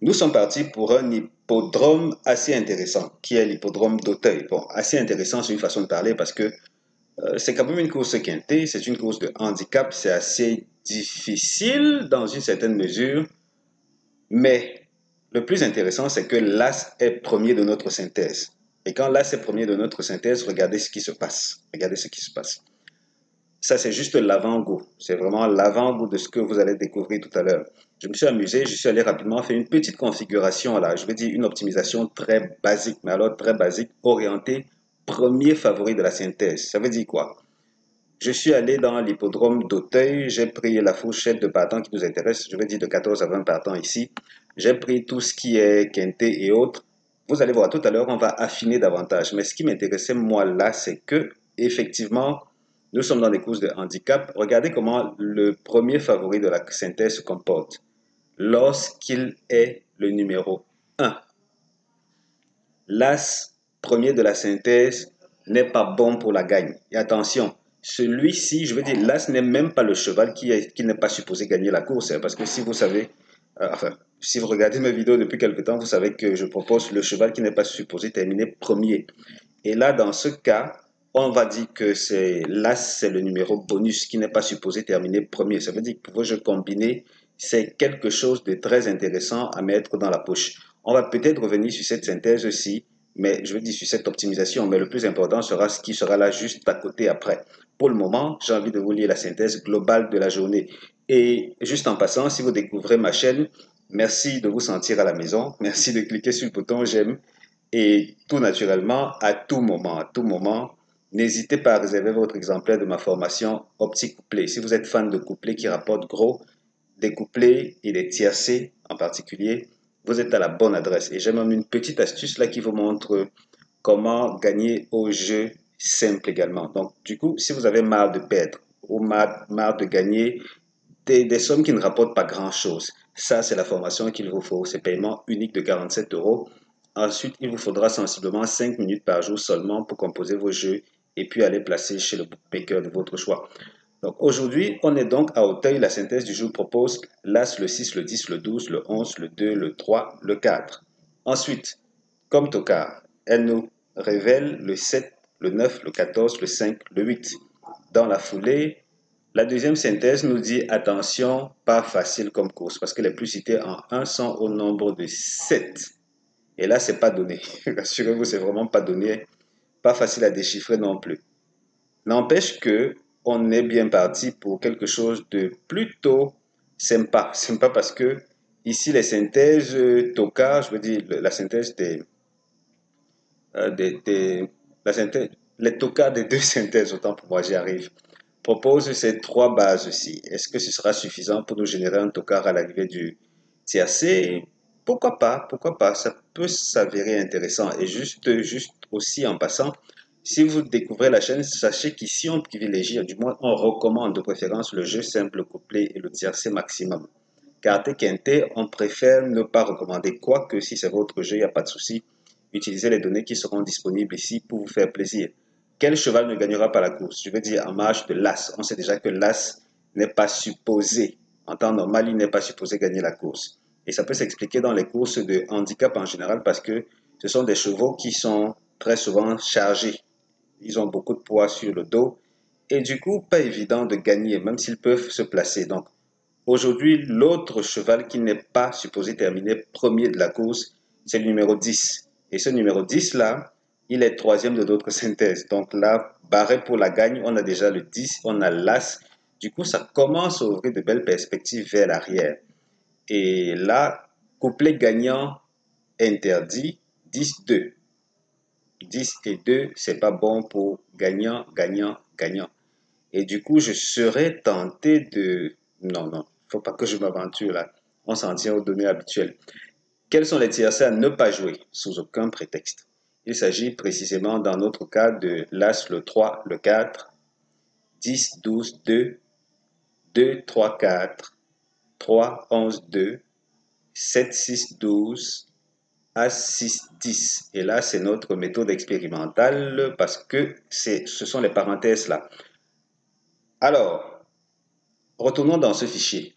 Nous sommes partis pour un hippodrome assez intéressant, qui est l'hippodrome d'Auteuil. Bon, assez intéressant, c'est une façon de parler parce que c'est quand même une course quintée, c'est une course de handicap, c'est assez difficile dans une certaine mesure, mais le plus intéressant, c'est que l'As est premier de notre synthèse. Et quand l'As est premier de notre synthèse, regardez ce qui se passe. Regardez ce qui se passe. Ça, c'est juste l'avant-goût. C'est vraiment l'avant-goût de ce que vous allez découvrir tout à l'heure. Je me suis amusé, je suis allé rapidement faire une petite configuration là. Je vais dire une optimisation très basique, mais alors très basique, orientée premier favori de la synthèse. Ça veut dire quoi? Je suis allé dans l'hippodrome d'Auteuil, j'ai pris la fourchette de partants qui nous intéresse, je vais dire de 14 à 20 partants ici. J'ai pris tout ce qui est quintet et autres. Vous allez voir, tout à l'heure, on va affiner davantage. Mais ce qui m'intéressait, moi, là, c'est que, effectivement, nous sommes dans des courses de handicap. Regardez comment le premier favori de la synthèse se comporte. Lorsqu'il est le numéro 1, l'as premier de la synthèse n'est pas bon pour la gagne. Et attention, celui-ci, je veux dire, l'as n'est même pas le cheval qui n'est pas supposé gagner la course. Parce que si vous savez, enfin, si vous regardez mes vidéos depuis quelque temps, vous savez que je propose le cheval qui n'est pas supposé terminer premier. Et là, dans ce cas, on va dire que c'est l'as, c'est le numéro bonus qui n'est pas supposé terminer premier. Ça veut dire que pour vos jeux combinés, c'est quelque chose de très intéressant à mettre dans la poche. On va peut-être revenir sur cette synthèse aussi, mais je veux dire sur cette optimisation, mais le plus important sera ce qui sera là juste à côté après. Pour le moment, j'ai envie de vous lire la synthèse globale de la journée. Et juste en passant, si vous découvrez ma chaîne, merci de vous sentir à la maison. Merci de cliquer sur le bouton j'aime. Et tout naturellement, à tout moment, n'hésitez pas à réserver votre exemplaire de ma formation optique couplée. Si vous êtes fan de couplets qui rapportent gros, des couplets et des tiercés en particulier, vous êtes à la bonne adresse. Et j'ai même une petite astuce là qui vous montre comment gagner au jeu simple également. Donc, du coup, si vous avez marre de perdre ou marre de gagner des sommes qui ne rapportent pas grand-chose, ça, c'est la formation qu'il vous faut. C'est paiement unique de 47 euros. Ensuite, il vous faudra sensiblement 5 minutes par jour seulement pour composer vos jeux et puis aller placer chez le bookmaker de votre choix. Donc aujourd'hui, on est donc à Auteuil. La synthèse du jour propose l'As, le 6, le 10, le 12, le 11, le 2, le 3, le 4. Ensuite, comme Tokar, elle nous révèle le 7, le 9, le 14, le 5, le 8. Dans la foulée, la deuxième synthèse nous dit attention, pas facile comme course parce que les plus cités en 1 sont au nombre de 7. Et là, c'est pas donné. Rassurez-vous, c'est vraiment pas donné. Pas facile à déchiffrer non plus. N'empêche que on est bien parti pour quelque chose de plutôt sympa. Sympa parce que ici, les synthèses Toka, je veux dire la synthèse la synthèse, les Toka des deux synthèses, autant pour moi, j'y arrive, propose ces trois bases-ci. Est-ce que ce sera suffisant pour nous générer un tocard à l'arrivée du tiercé? Pourquoi pas? Pourquoi pas? Ça peut s'avérer intéressant. Et juste aussi en passant, si vous découvrez la chaîne, sachez qu'ici on privilégie, du moins on recommande de préférence le jeu simple couplé et le tiercé maximum. Carte quintet, on préfère ne pas recommander, quoique si c'est votre jeu, il n'y a pas de souci. Utilisez les données qui seront disponibles ici pour vous faire plaisir. Quel cheval ne gagnera pas la course? Je veux dire en marge de l'As. On sait déjà que l'As n'est pas supposé, en temps normal, il n'est pas supposé gagner la course. Et ça peut s'expliquer dans les courses de handicap en général parce que ce sont des chevaux qui sont très souvent chargés. Ils ont beaucoup de poids sur le dos et du coup, pas évident de gagner, même s'ils peuvent se placer. Donc, aujourd'hui, l'autre cheval qui n'est pas supposé terminer premier de la course, c'est le numéro 10. Et ce numéro 10-là, il est troisième de notre synthèse. Donc là, barré pour la gagne, on a déjà le 10, on a l'As. Du coup, ça commence à ouvrir de belles perspectives vers l'arrière. Et là, couplet gagnant interdit, 10-2. 10 et 2, c'est pas bon pour gagnant, gagnant, gagnant. Et du coup, je serais tenté de... Non, non, faut pas que je m'aventure là. On s'en tient aux données habituelles. Quels sont les tiercés à ne pas jouer sous aucun prétexte? Il s'agit précisément dans notre cas de l'As, le 3, le 4, 10, 12, 2, 2, 3, 4, 3, 11, 2, 7, 6, 12, As, 6, 10. Et là, c'est notre méthode expérimentale parce que ce sont les parenthèses là. Alors, retournons dans ce fichier.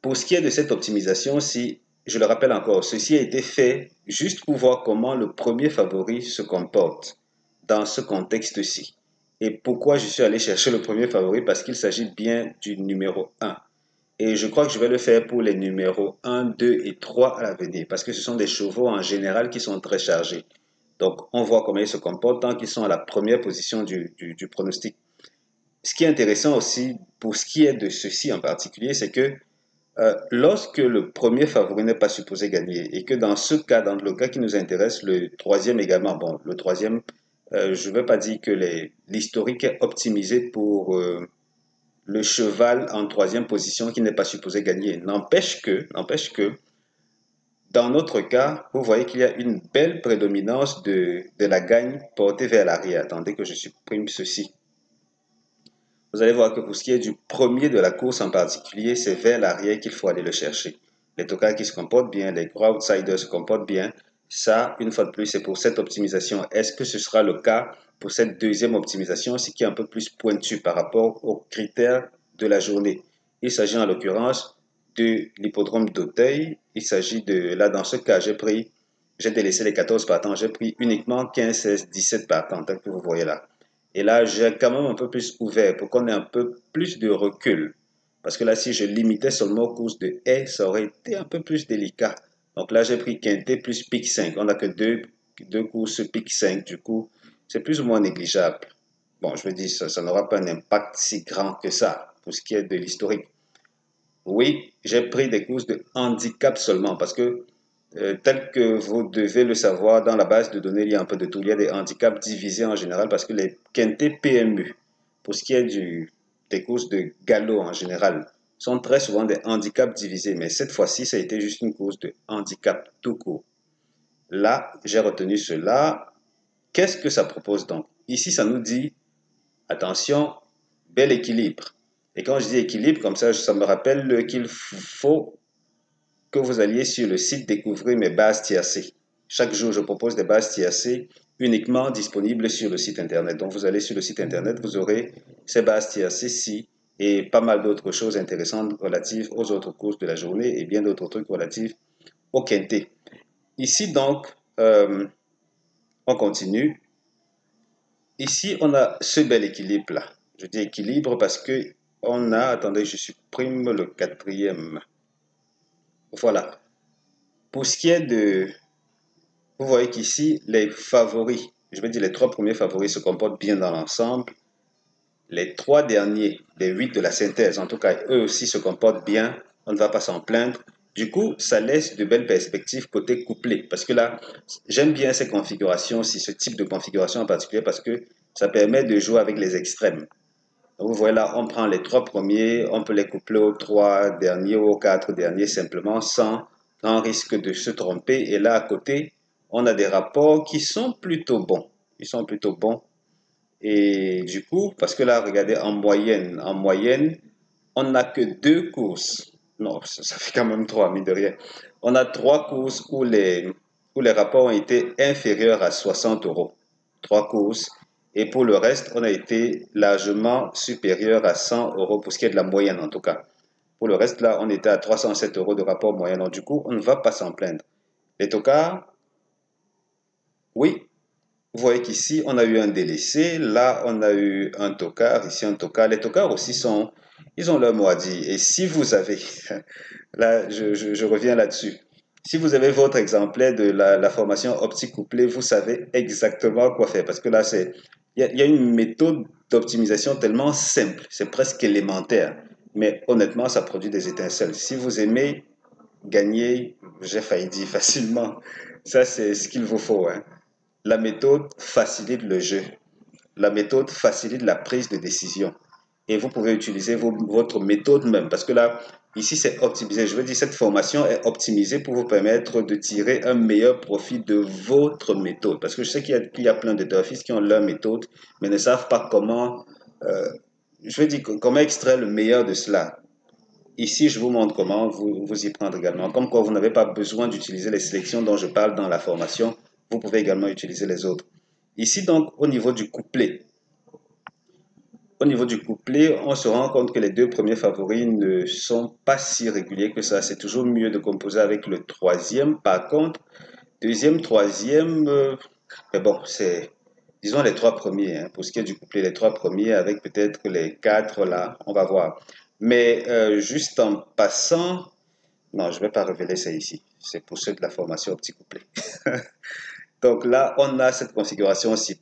Pour ce qui est de cette optimisation-ci, je le rappelle encore, ceci a été fait juste pour voir comment le premier favori se comporte dans ce contexte-ci. Et pourquoi je suis allé chercher le premier favori? Parce qu'il s'agit bien du numéro 1. Et je crois que je vais le faire pour les numéros 1, 2 et 3 à l'avenir, parce que ce sont des chevaux en général qui sont très chargés. Donc, on voit comment ils se comportent tant qu'ils sont à la première position du pronostic. Ce qui est intéressant aussi, pour ce qui est de ceci en particulier, c'est que lorsque le premier favori n'est pas supposé gagner, et que dans ce cas, dans le cas qui nous intéresse, le troisième également, bon, le troisième, je ne vais pas dire que l'historique est optimisé pour le cheval en troisième position qui n'est pas supposé gagner. N'empêche que, dans notre cas, vous voyez qu'il y a une belle prédominance de la gagne portée vers l'arrière. Attendez que je supprime ceci. Vous allez voir que pour ce qui est du premier de la course en particulier, c'est vers l'arrière qu'il faut aller le chercher. Les tocards qui se comportent bien, les gros outsiders se comportent bien. Ça, une fois de plus, c'est pour cette optimisation. Est-ce que ce sera le cas pour cette deuxième optimisation, ce qui est un peu plus pointu par rapport aux critères de la journée? Il s'agit en l'occurrence de l'hippodrome d'Auteuil. Il s'agit de, là dans ce cas, j'ai délaissé les 14 partants, j'ai pris uniquement 15, 16, 17 partants, tel que vous voyez là. Et là, j'ai quand même un peu plus ouvert pour qu'on ait un peu plus de recul. Parce que là, si je limitais seulement aux courses de haies, ça aurait été un peu plus délicat. Donc là, j'ai pris quintet plus pic 5. On n'a que deux courses pic 5. Du coup, c'est plus ou moins négligeable. Bon, je me dis, ça n'aura pas un impact si grand que ça pour ce qui est de l'historique. Oui, j'ai pris des courses de handicap seulement parce que, tel que vous devez le savoir, dans la base de données, il y a un peu de tout. Il y a des handicaps divisés en général parce que les quintés PMU, pour ce qui est des courses de galop en général, sont très souvent des handicaps divisés. Mais cette fois-ci, ça a été juste une course de handicap tout court. Là, j'ai retenu cela. Qu'est-ce que ça propose donc? Ici, ça nous dit, attention, bel équilibre. Et quand je dis équilibre, comme ça me rappelle qu'il faut que vous alliez sur le site découvrir mes bases tiercées. Chaque jour, je propose des bases tiercées uniquement disponibles sur le site internet. Donc, vous allez sur le site internet, vous aurez ces bases tiercées-ci et pas mal d'autres choses intéressantes relatives aux autres courses de la journée et bien d'autres trucs relatifs au quintet. Ici, donc, on continue. Ici, on a ce bel équilibre-là. Je dis équilibre parce que on a, attendez, je supprime le quatrième. Voilà. Pour ce qui est de, vous voyez qu'ici, les favoris, je vais dire les trois premiers favoris se comportent bien dans l'ensemble. Les trois derniers, les 8 de la synthèse, en tout cas, eux aussi se comportent bien. On ne va pas s'en plaindre. Du coup, ça laisse de belles perspectives côté couplé. Parce que là, j'aime bien ces configurations, ce type de configuration en particulier, parce que ça permet de jouer avec les extrêmes. Donc, vous voyez là, on prend les trois premiers, on peut les coupler aux trois derniers ou aux quatre derniers simplement sans un risque de se tromper. Et là, à côté, on a des rapports qui sont plutôt bons. Ils sont plutôt bons. Et du coup, parce que là, regardez, en moyenne, on n'a que deux courses. Non, ça fait quand même trois, mine de rien. On a trois courses où les rapports ont été inférieurs à 60 euros. Trois courses. Et pour le reste, on a été largement supérieur à 100 euros pour ce qui est de la moyenne en tout cas. Pour le reste, là, on était à 307 euros de rapport moyen. Donc, du coup, on ne va pas s'en plaindre. Les tocards, oui, vous voyez qu'ici, on a eu un délaissé. Là, on a eu un tocard. Ici, un tocard. Les tocards aussi ils ont leur mot à dire. Et si vous avez, là, je reviens là-dessus. Si vous avez votre exemplaire de la formation optique couplée, vous savez exactement quoi faire. Parce que là, il y a une méthode d'optimisation tellement simple. C'est presque élémentaire. Mais honnêtement, ça produit des étincelles. Si vous aimez gagner, j'ai failli dire facilement, ça, c'est ce qu'il vous faut, hein. La méthode facilite le jeu. La méthode facilite la prise de décision. Et vous pouvez utiliser votre méthode même. Parce que là, ici, c'est optimisé. Je veux dire, cette formation est optimisée pour vous permettre de tirer un meilleur profit de votre méthode. Parce que je sais qu'il y a plein de graphistes qui ont leur méthode, mais ne savent pas comment, je veux dire, comment extraire le meilleur de cela. Ici, je vous montre comment vous y prendre également. Comme quoi, vous n'avez pas besoin d'utiliser les sélections dont je parle dans la formation. Vous pouvez également utiliser les autres. Ici, donc, au niveau du couplet, Au niveau du couplet, on se rend compte que les deux premiers favoris ne sont pas si réguliers que ça. C'est toujours mieux de composer avec le troisième. Par contre, deuxième, troisième, mais bon, c'est, disons les trois premiers, hein, pour ce qui est du couplet, les trois premiers avec peut-être les quatre là, on va voir. Mais juste en passant, non, je ne vais pas révéler ça ici. C'est pour ceux de la formation au petit couplet. Donc là, on a cette configuration aussi.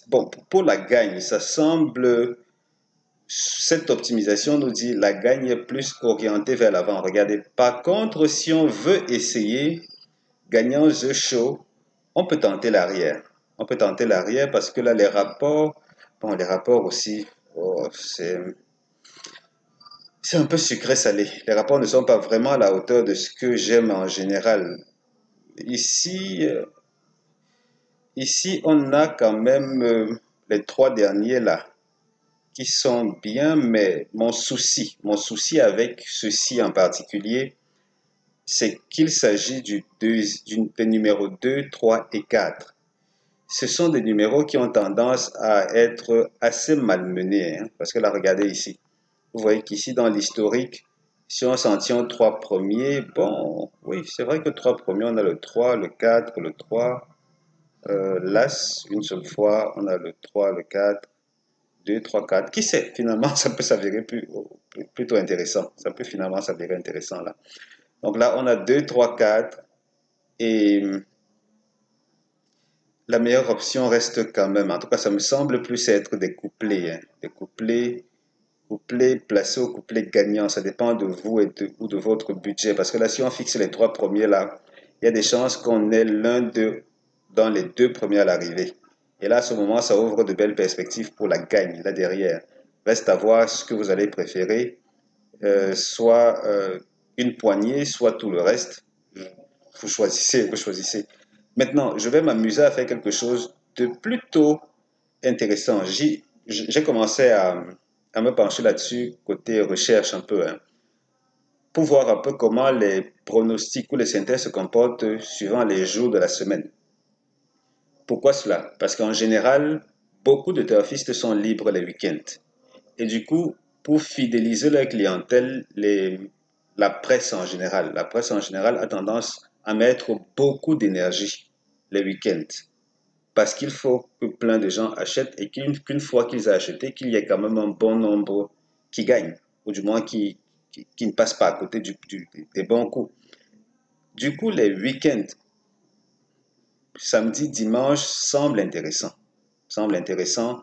Bon, pour la gagne, ça semble, cette optimisation nous dit la gagne est plus orientée vers l'avant. Regardez, par contre, si on veut essayer gagnant The Show, on peut tenter l'arrière. On peut tenter l'arrière parce que là, les rapports, bon, les rapports aussi, oh, c'est un peu sucré-salé. Les rapports ne sont pas vraiment à la hauteur de ce que j'aime en général. Ici, ici, on a quand même les trois derniers là qui sont bien, mais mon souci avec ceci en particulier, c'est qu'il s'agit des numéros 2, 3 et 4. Ce sont des numéros qui ont tendance à être assez malmenés, hein, parce que là, regardez ici. Vous voyez qu'ici, dans l'historique, si on s'en tient aux trois premiers, bon, oui, c'est vrai que trois premiers, on a le 3, le 4, le 3, l'As, une seule fois, on a le 3, le 4, 2, 3, 4. Qui sait, finalement, ça peut s'avérer plutôt intéressant. Ça peut finalement s'avérer intéressant là. Donc là, on a 2, 3, 4. Et la meilleure option reste quand même, en tout cas, ça me semble plus être des couplets. Hein, des couplets placés au couplet gagnant. Ça dépend de vous ou de votre budget. Parce que là, si on fixe les trois premiers là, il y a des chances qu'on ait l'un d'eux dans les deux premiers à l'arrivée. Et là, à ce moment, ça ouvre de belles perspectives pour la gagne, là derrière. Reste à voir ce que vous allez préférer, soit une poignée, soit tout le reste. Vous choisissez, vous choisissez. Maintenant, je vais m'amuser à faire quelque chose de plutôt intéressant. J'ai commencé à me pencher là-dessus, côté recherche un peu, hein, pour voir un peu comment les pronostics ou les synthèses se comportent suivant les jours de la semaine. Pourquoi cela? Parce qu'en général, beaucoup de théophistes sont libres les week-ends. Et du coup, pour fidéliser leur clientèle, la presse en général a tendance à mettre beaucoup d'énergie les week-ends. Parce qu'il faut que plein de gens achètent et qu'une fois qu'ils aient acheté, qu'il y ait quand même un bon nombre qui gagnent, ou du moins qui ne passent pas à côté des bons coups. Du coup, les week-ends, samedi, dimanche, semblent intéressants. Semblent intéressants.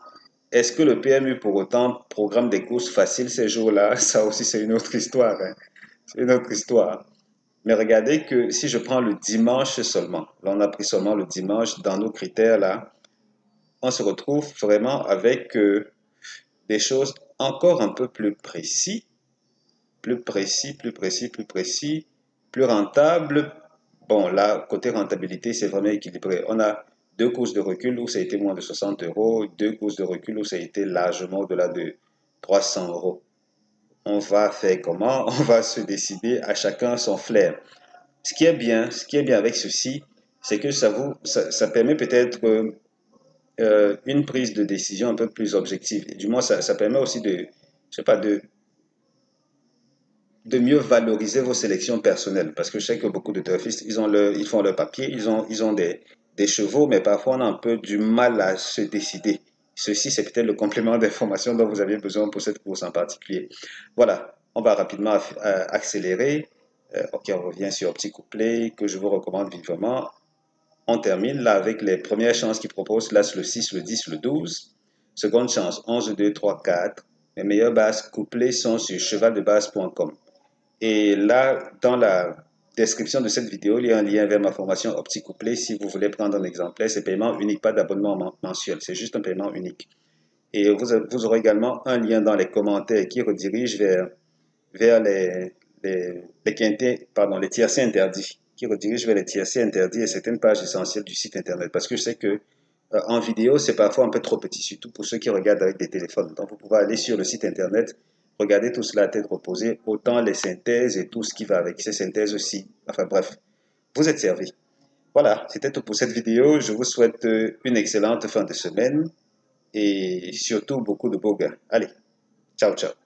Est-ce que le PMU, pour autant, programme des courses faciles ces jours-là? Ça aussi, c'est une autre histoire. Hein. C'est une autre histoire. Mais regardez que si je prends le dimanche seulement, là on a pris seulement le dimanche dans nos critères là, on se retrouve vraiment avec des choses encore un peu plus précis, plus précis, plus précis, plus précis, plus rentable. Bon, là, côté rentabilité, c'est vraiment équilibré. On a deux courses de recul où ça a été moins de 60 euros, deux courses de recul où ça a été largement au-delà de 300 euros. On va faire comment? On va se décider à chacun son flair. Ce qui est bien avec ceci, c'est que ça permet peut-être une prise de décision un peu plus objective. Et du moins, ça permet aussi je sais pas, de mieux valoriser vos sélections personnelles. Parce que je sais que beaucoup de turfistes, ils font leur papier, ils ont des chevaux, mais parfois on a un peu du mal à se décider. Ceci, c'est peut-être le complément d'information dont vous avez besoin pour cette course en particulier. Voilà, on va rapidement accélérer. Ok, on revient sur un petit couplet que je vous recommande vivement. On termine là avec les premières chances qu'il propose. Là, c'est le 6, le 10, le 12. Seconde chance, 11, 2, 3, 4. Les meilleures bases couplées sont sur chevaldebase.com. Et là, dans la description de cette vidéo, il y a un lien vers ma formation Opti Couplé. Si vous voulez prendre un exemplaire, c'est paiement unique, pas d'abonnement mensuel. C'est juste un paiement unique. Et vous aurez également un lien dans les commentaires qui redirige vers les quintés, pardon, les tiercés interdits, qui redirige vers les tiercés interdits et certaines pages essentielles du site internet. Parce que je sais que en vidéo, c'est parfois un peu trop petit, surtout pour ceux qui regardent avec des téléphones. Donc, vous pouvez aller sur le site internet, regarder tout cela à tête reposée, autant les synthèses et tout ce qui va avec ces synthèses aussi. Enfin bref, vous êtes servi. Voilà, c'était tout pour cette vidéo. Je vous souhaite une excellente fin de semaine et surtout beaucoup de beaux gains. Allez, ciao, ciao.